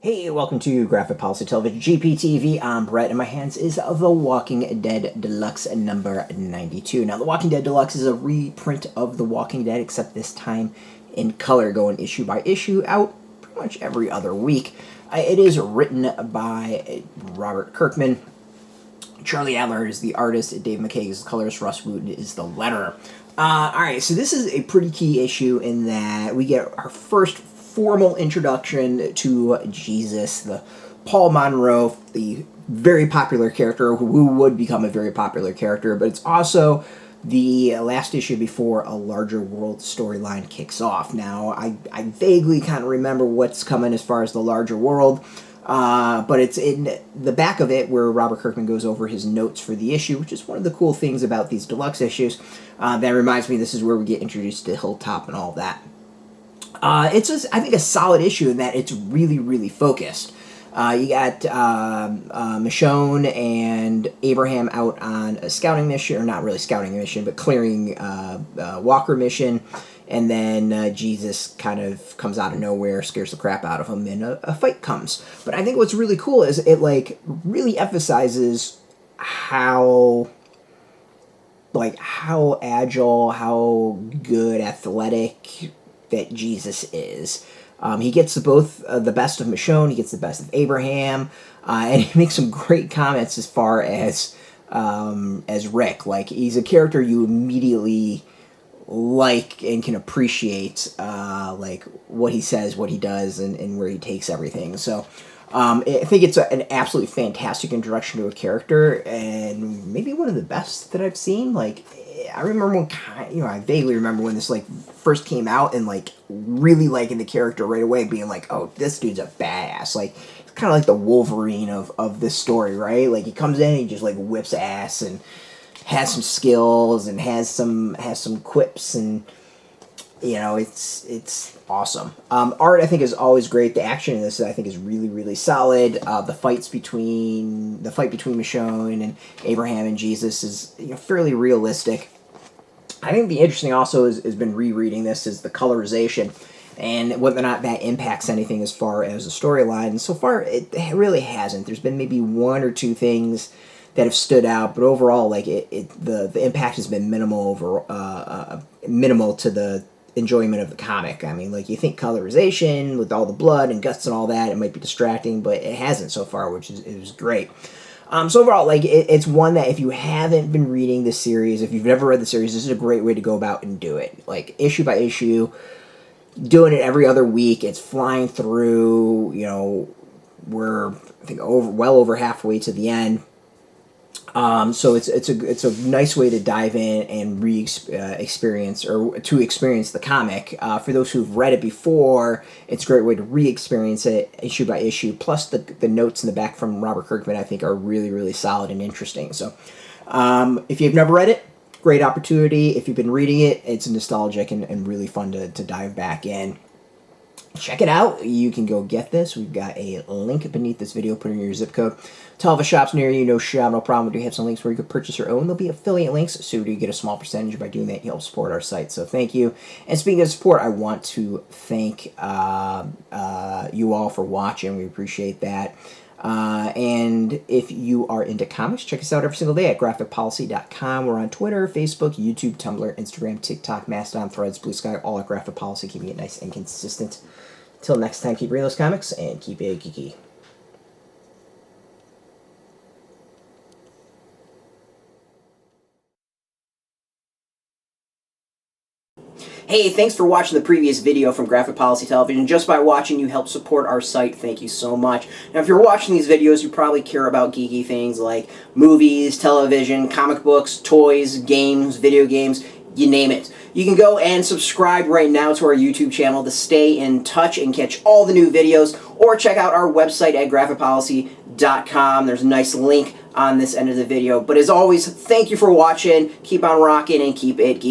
Hey, welcome to Graphic Policy Television, GPTV. I'm Brett, and my hands is The Walking Dead Deluxe number 92. Now, The Walking Dead Deluxe is a reprint of The Walking Dead, except this time in color, going issue by issue, out pretty much every other week. It is written by Robert Kirkman. Charlie Adlard is the artist, Dave McCaig is the colorist, Rus Wooton is the letterer. Alright, so this is a pretty key issue in that we get our first formal introduction to Jesus, the Paul Monroe, the very popular character who would become a very popular character, but it's also the last issue before a larger world storyline kicks off. Now, I vaguely kind of remember what's coming as far as the larger world, but it's in the back of it where Robert Kirkman goes over his notes for the issue, which is one of the cool things about these deluxe issues. That reminds me, this is where we get introduced to Hilltop and all that. It's just, I think, a solid issue in that it's really, really focused. You got Michonne and Abraham out on a scouting mission, or not really scouting mission, but clearing Walker mission, and then Jesus kind of comes out of nowhere, scares the crap out of him, and a fight comes. But I think what's really cool is it, like, really emphasizes how agile, how good, athletic that Jesus is. He gets both the best of Michonne, he gets the best of Abraham, and he makes some great comments as far as Rick. Like, he's a character you immediately like and can appreciate, like, what he says, what he does, and where he takes everything. So, I think it's an absolutely fantastic introduction to a character, and maybe one of the best that I've seen. Like, I remember when, I vaguely remember when this, like, first came out, and, like, really liking the character right away, being like, oh, this dude's a badass. Like, it's kind of like the Wolverine of this story, right? Like, he comes in, he just, like, whips ass, and has some skills, and has some quips, and, it's awesome. Art, I think, is always great. The action in this, I think, is really, really solid. The fight between Michonne and Abraham and Jesus is fairly realistic. I think the interesting also has been rereading this is the colorization and whether or not that impacts anything as far as the storyline. And so far, it really hasn't. There's been maybe one or two things that have stood out, but overall, like, the impact has been minimal to the enjoyment of the comic. I mean, like, you think colorization with all the blood and guts and all that, it might be distracting, but it hasn't so far, which is great. So overall, like, it's one that if you haven't been reading this series, if you've never read the series, this is a great way to go about and do it. Like, issue by issue, doing it every other week, it's flying through, we're, I think, well over halfway to the end. So it's a nice way to dive in and experience the comic. For those who've read it before, it's a great way to re-experience it issue by issue. Plus the notes in the back from Robert Kirkman, I think, are really, really solid and interesting. So if you've never read it, great opportunity. If you've been reading it, it's nostalgic and really fun to dive back in. Check it out. You can go get this. We've got a link beneath this video. Put in your zip code. Tell all the shops near you, no shop, no problem. We do have some links where you can purchase your own. There'll be affiliate links, so you get a small percentage. By doing that, you help support our site. So thank you. And speaking of support, I want to thank you all for watching. We appreciate that. And if you are into comics, check us out every single day at graphicpolicy.com. We're on Twitter, Facebook, YouTube, Tumblr, Instagram, TikTok, Mastodon, Threads, Blue Sky, all at Graphic Policy, keeping it nice and consistent. Till next time, keep reading those comics and keep it geeky. Hey, thanks for watching the previous video from Graphic Policy Television. Just by watching, you help support our site. Thank you so much. Now, if you're watching these videos, you probably care about geeky things like movies, television, comic books, toys, games, video games, you name it. You can go and subscribe right now to our YouTube channel to stay in touch and catch all the new videos, or check out our website at graphicpolicy.com. There's a nice link on this end of the video. But as always, thank you for watching. Keep on rocking and keep it geeky.